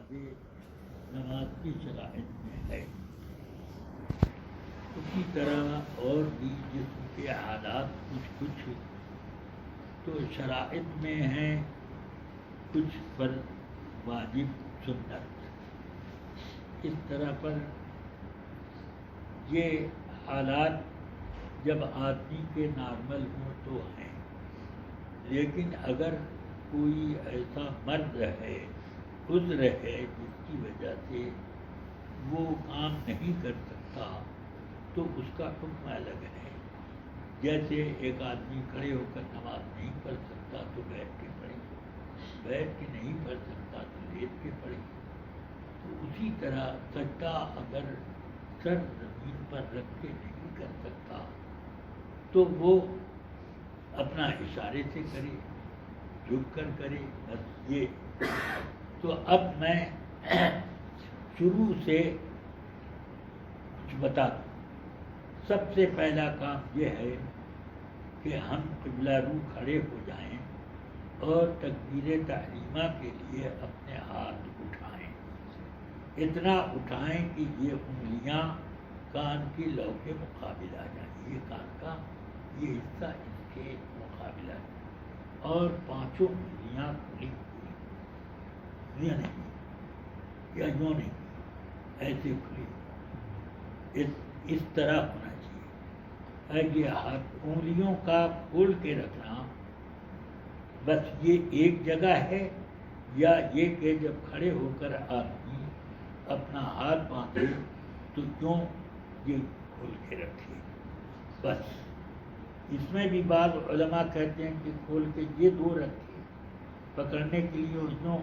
یہ نماز کی شرائط میں ہے. اسی طرح اور بھی جسم کے حالات کچھ تو شرائط میں ہیں، کچھ فرض واجب سنت. اس طرح پر یہ حالات جب آدمی کے نارمل ہوں تو ہیں، لیکن اگر کوئی ایسا مرض ہے، عذر ہے جس کی وجہ سے وہ کام نہیں کر سکتا تو اس کا حکم الگ ہے. جیسے ایک آدمی کھڑے ہو کر نماز نہیں پڑھ سکتا تو بیٹھ کے پڑھے، بیٹھ کے نہیں پڑھ سکتا تو لیٹ کے پڑھے. تو اسی طرح سجدہ اگر سر زمین پر رکھ کے نہیں کر سکتا تو وہ اپنا اشارے سے کرے، جھک کر کرے. بس یہ. تو اب میں شروع سے کچھ بتا دوں. سب سے پہلا کام یہ ہے کہ ہم قبلہ رو کھڑے ہو جائیں اور تکبیر تحریمہ کے لیے اپنے ہاتھ اٹھائیں. اتنا اٹھائیں کہ یہ انگلیاں کان کی لو کے مقابل آ جائیں. یہ کان کا یہ حصہ اس کے مقابل آ جائے اور پانچوں انگلیاں کھلی ہوئی، یہ نہیں یا یوں نہیں، ایسے کھلی. اس طرح ہونا چاہیے. یہ ہاتھ انگلیوں کا کھول کے رکھنا بس یہ ایک جگہ ہے، یا یہ کہ جب کھڑے ہو کر آدمی اپنا ہاتھ باندھے تو کیوں یہ کھول کے رکھے. بس اس میں بھی بعض علماء کہتے ہیں کہ کھول کے یہ دو رکھے پکڑنے کے لیے یوں.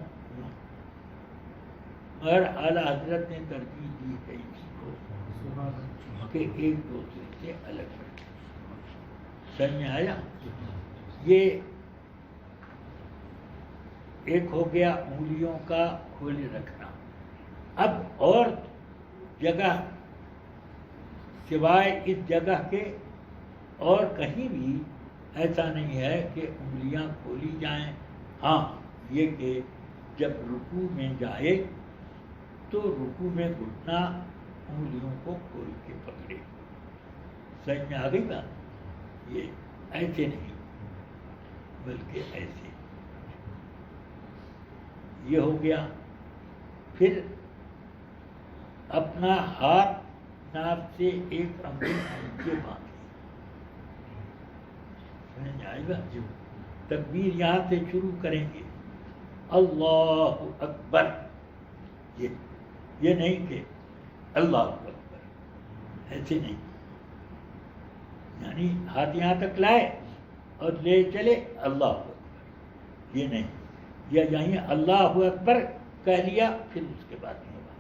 مگر اعلیٰ حضرت نے ترجیح دی ہے اس کو کہ ایک دوسرے سے الگ رکھے. سمجھ میں آیا؟ یہ ایک ہو گیا انگلیوں کا کھولے رکھنا. اب اور جگہ سوائے اس جگہ کے اور کہیں بھی ایسا نہیں ہے کہ انگلیاں کھولی جائیں. ہاں یہ کہ جب رکوع میں جائے تو رکوع میں گھٹنا انگلیوں کو کھول کے پکڑے. سمجھ میں آ گئی بات؟ یہ ایسے نہیں بلکہ ایسے. یہ ہو گیا. پھر اپنا ہاتھ ناف سے ایک انگلی نیچے باندھے. سمجھ آئے گا؟ تکبیر یہاں سے شروع کریں گے، اللہ اکبر. یہ نہیں کہ اللہ اکبر، ایسے نہیں. یعنی ہاتھ یہاں تک لائے اور لے چلے اللہ اکبر، یہ نہیں. یا یہیں اللہ اکبر کہہ لیا پھر اس کے بعد نہیں ہوگا،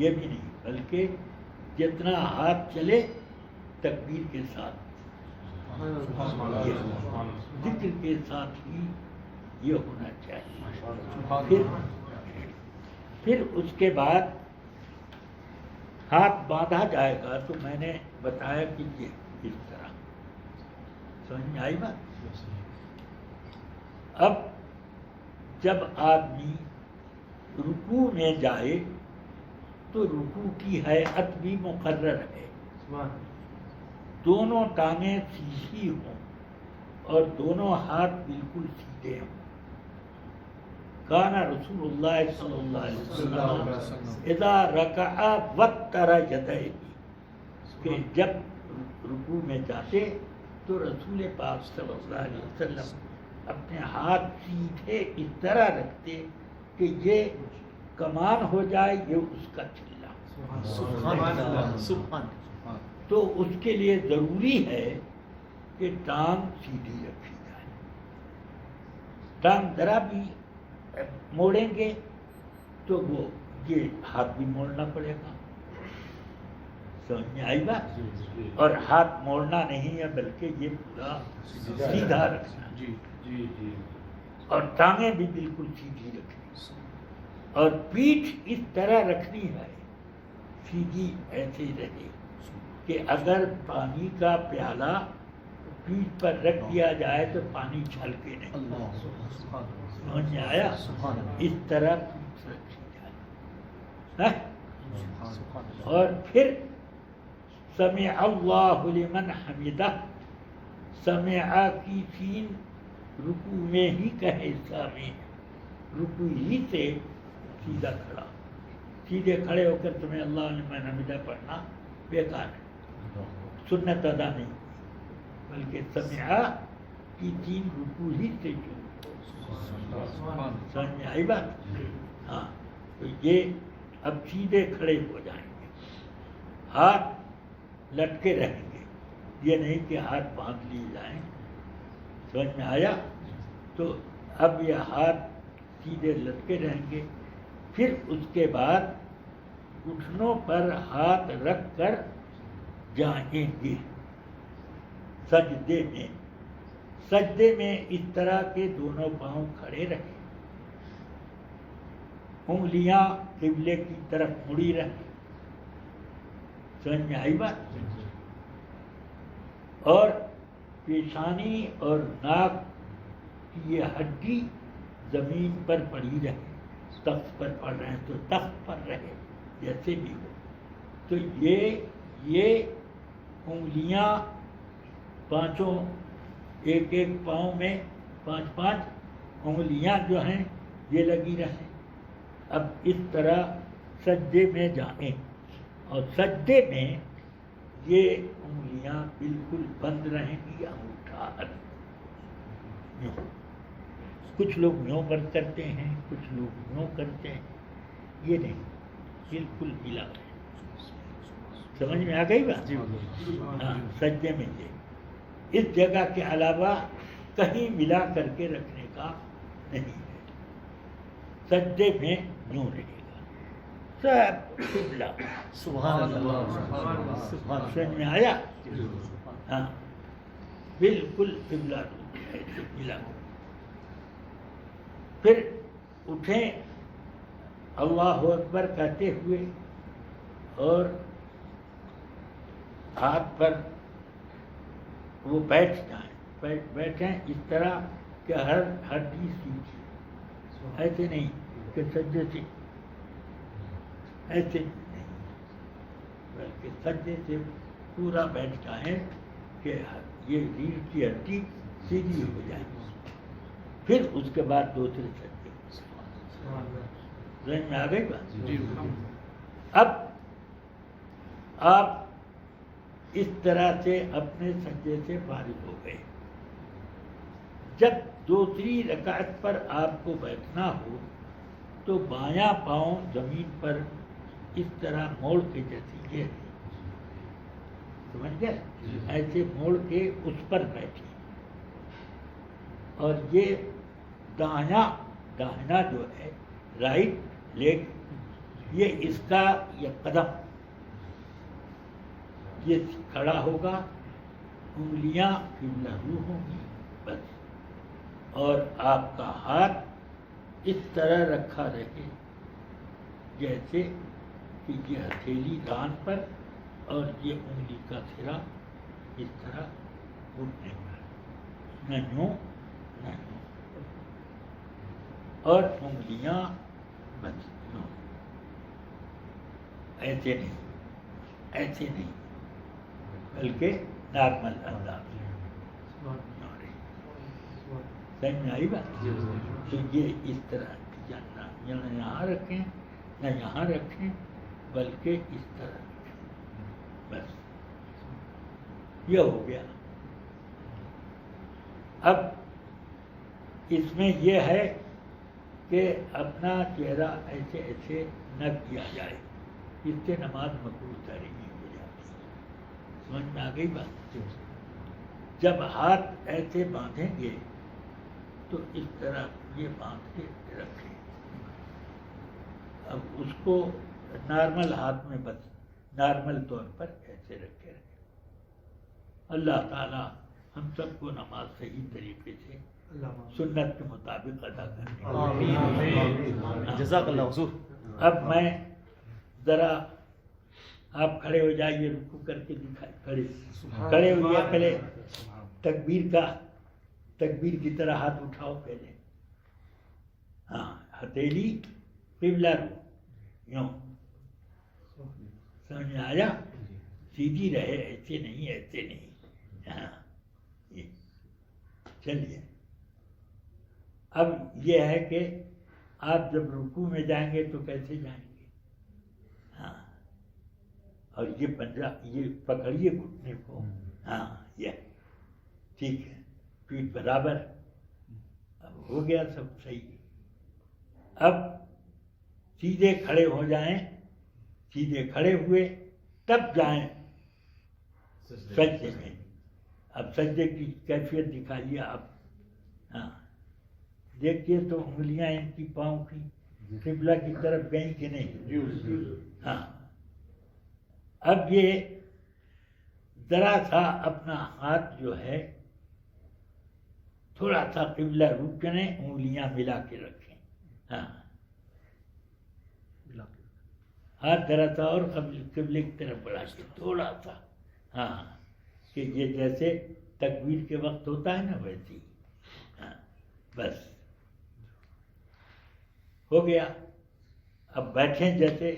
یہ بھی نہیں. بلکہ جتنا ہاتھ چلے تکبیر کے ساتھ، ذکر کے ساتھ ہی یہ ہونا چاہیے. پھر اس کے بعد ہاتھ باندھا جائے گا تو میں نے بتایا کہ یہ اس طرح. سمجھ میں آئی بات؟ اب جب آدمی رکوع میں جائے تو رکوع کی ہیئت بھی مقرر ہے. دونوں ٹانگیں سیدھی ہوں اور دونوں ہاتھ بالکل سیدھے ہوں. کان رسول اللہ صلی اللہ علیہ وسلم اذا رکع وتر یدیہ، کہ جب رکوع میں جاتے تو رسول پاک صلی اللہ علیہ وسلم اپنے ہاتھ سیدھے اس طرح رکھتے کہ یہ کمان ہو جائے یہ اس کا چلا. سبحان. تو اس کے لیے ضروری ہے کہ ٹانگ سیدھی رکھی جائے. ٹانگ ذرا بھی موڑیں گے تو وہ یہ ہاتھ بھی موڑنا پڑے گا. سمجھ میں آئی بات؟ اور ہاتھ موڑنا نہیں ہے بلکہ یہ پورا سیدھا رکھنا. اور ٹانگیں بھی بالکل سیدھی رکھنی اور پیٹھ اس طرح رکھنی ہے سیدھی ایسے رہے کہ اگر پانی کا پیالہ پیٹھ پر رکھ دیا جائے تو پانی چھلکے نہیں. سمجھ میں آیا؟ اس طرح پیٹھ رکھی جائے. ہے؟ اور پھر سمع اللہ لمن حمدہ، سمع کی سین رکوع میں ہی کا حصہ میں، رکوع ہی سے سیدھا کھڑا، سیدھے کھڑے ہو کر تمہیں اللہ لمن حمدہ پڑھنا بیکار ہے، سنت ادا نہیں، بلکہ سمع کی سین رکوع ہی سے شروع، سمجھ میں آئی بات؟ ہاں، تو یہ اب سیدھے کھڑے ہو جائیں گے، ہاتھ لٹکے رہیں گے، یہ نہیں کہ ہاتھ باندھ لیے جائیں، سمجھ میں آیا؟ تو اب یہ ہاتھ سیدھے لٹکے رہیں گے، پھر اس کے بعد گھٹنوں پر ہاتھ رکھ کر جائیں گے سجدے میں، سجدے میں اس طرح کے دونوں پاؤں کھڑے رہیں، انگلیاں قبلے کی طرف مڑی رہیں، سمجھ میں آئی بات؟ اور پیشانی اور ناک کی یہ ہڈی زمین پر پڑی رہے، تخت پر پڑ رہے ہیں تو تخت پر رہے، جیسے بھی ہو، تو یہ انگلیاں پانچوں، ایک ایک پاؤں میں پانچ پانچ انگلیاں جو ہیں یہ لگی رہیں، اب اس طرح سجدے میں جائیں، اور سجدے میں یہ انگلیاں بالکل بند رہیں گی، انگوٹھا یوں، کچھ لوگ یوں بند کرتے ہیں، کچھ لوگ یوں کرتے ہیں، یہ نہیں، بالکل ملا رہے، سمجھ میں آ گئی بات؟ ہاں، سجدے میں اس جگہ کے علاوہ کہیں ملا کر کے رکھنے کا نہیں ہے، سجدے میں یوں رہے گا، سب قبلہ، سبحان اللہ، سمجھ میں آیا؟ ہاں، بالکل قبلہ ایسے ملا، پھر اٹھیں اللہ اکبر کہتے ہوئے، اور ہاتھ پر وہ بیٹھ جائیں، بیٹھیں اس طرح کہ ہر ہڈی سیدھی، ایسے نہیں کہ سجدے سے، ایسے نہیں، بلکہ سجدے سے پورا بیٹھ جائیں کہ یہ ریڑھ کی ہڈی سیدھی ہو جائے، پھر اس کے بعد دوسرے سجدے، ذہن میں آ گئی بات؟ اب آپ اس طرح سے اپنے سجدے سے فارغ ہو گئے، جب دوسری رکعت پر آپ کو بیٹھنا ہو تو بایاں پاؤں زمین پر اس طرح موڑ کے، جیسے یہ سمجھ گئے، ایسے موڑ کے اس پر بیٹھے، اور یہ داہنا جو ہے رائٹ لیگ، یہ اس کا یہ قدم یہ کھڑا ہوگا، انگلیاں قبلہ رو ہوں گی بس، اور آپ کا ہاتھ اس طرح رکھا رہے جیسے کہ یہ ہتھیلی دان پر اور یہ انگلی کا سرا اس طرح اٹھنے پر، نہ یوں نہ یوں، اور انگلیاں بس یوں، ایسے نہیں بلکہ نارمل انداز، سمجھ میں آئی بات؟ تو یہ اس طرح جاننا، یہاں رکھیں نہ یہاں رکھیں، بلکہ اس طرح رکھیں، بس یہ ہو گیا۔ اب اس میں یہ ہے کہ اپنا چہرہ ایسے ایسے نہ کیا جائے، اس سے نماز مقبول تحریمی ہو جاتی ہے، سمجھ میں آ گئی بات؟ جب ہاتھ ایسے باندھیں گے تو اس طرح یہ باندھ کے رکھیں، اب اس کو نارمل ہاتھ میں بس نارمل طور پر ایسے رکھے رکھیں۔ اللہ تعالی ہم سب کو نماز صحیح طریقے سے سنت کے مطابق ادا کرنے، جزاک اللہ حضور۔ اب میں ذرا آپ کھڑے ہو جائیے، رکوع کر کے دکھائے، کھڑے ہوئے پہلے تکبیر کی طرح ہاتھ اٹھاؤ پہلے، ہاں، ہتھیلی قبلہ رو، یوں سمجھ میں آیا؟ سیدھی رہے، ایسے نہیں ایسے نہیں. ہاں یہ چلیے. اب یہ ہے کہ آپ جب رکوع میں جائیں گے تو کیسے جائیں گے؟ ہاں اور یہ پنجہ یہ پکڑیے گھٹنے کو. ہاں یہ ٹھیک ہے، پیٹھ برابر. اب ہو گیا سب صحیح. اب سیدھے کھڑے ہو جائیں. سیدھے کھڑے ہوئے تب جائیں سجدے میں. اب سجدے کی کیفیت دکھائیے آپ. ہاں دیکھیے تو انگلیاں ان کی پاؤں کی قبلہ کی طرف گئیں کہ نہیں؟ ہاں. اب یہ ذرا سا اپنا ہاتھ جو ہے تھوڑا سا قبلہ رخ کریں، انگلیاں ملا کے رکھیں. ہاں ہاتھ ذرا سا اور قبلے کی طرف بڑھا کے تھوڑا سا. ہاں کہ یہ جیسے تکبیر کے وقت ہوتا ہے نا ویسے. ہاں بس ہو گیا. اب بیٹھیں جیسے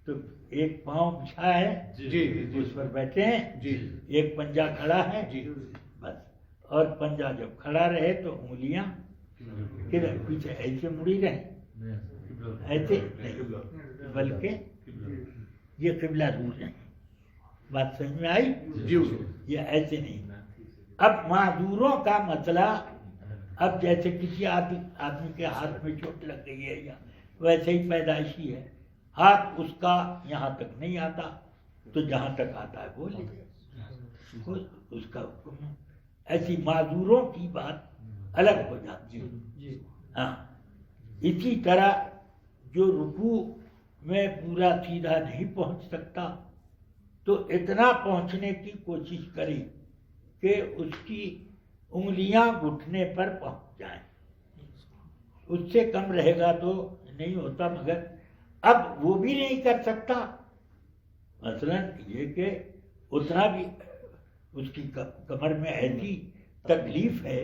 تو ایک پاؤں بچھا ہے جی اس پر بیٹھے ہیں. جی ایک پنجہ کھڑا ہے جی بس. اور پنجہ جب کھڑا رہے تو انگلیاں کدھر پیچھے ایسے مڑی رہیں، ایسے نہیں بلکہ یہ قبلہ دور رہیں. بات سمجھ میں آئی؟ جی یہ ایسے نہیں. اب معذوروں کا مسئلہ، اب جیسے کسی آدمی کے ہاتھ میں چوٹ لگ گئی ہے یا ویسے ہی پیدائشی ہے، ہاتھ اس کا یہاں تک نہیں آتا تو جہاں تک آتا ہے وہ لے اس کا حکم ہے. ایسی معذوروں کی بات الگ ہو جاتی ہے. ہاں اسی طرح جو رکوع میں پورا سیدھا نہیں پہنچ سکتا تو اتنا پہنچنے کی کوشش کرے کہ اس کی انگلیاں گھٹنے پر پہنچ جائیں. اس سے کم رہے گا تو نہیں ہوتا. مگر اب وہ بھی نہیں کر سکتا. مثلا یہ کہ اتنا بھی اس کی کمر میں ایسی تکلیف ہے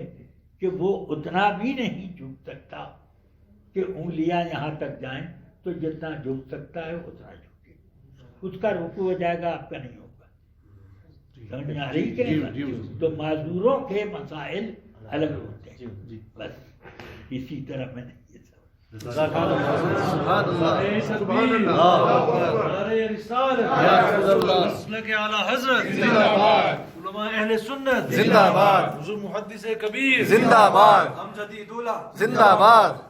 کہ وہ اتنا بھی نہیں جھک سکتا کہ انگلیاں یہاں تک جائیں. تو جتنا جھک سکتا ہے اتنا جھکے. اس کا رکوع ہو جائے گا، آپ کا نہیں ہوگا. سمجھ میں آ رہی کہ نہیں؟ تو معذوروں کے مسائل الگ ہوتے ہیں. بس اسی طرح میں نے یہ سب سبحان اللہ سبحان اللہ مسلک اعلی حضرت زندہ باد، علماء اہل سنت زندہ باد، حضور محدث کبیر زندہ باد، امجدی دولہ زندہ باد.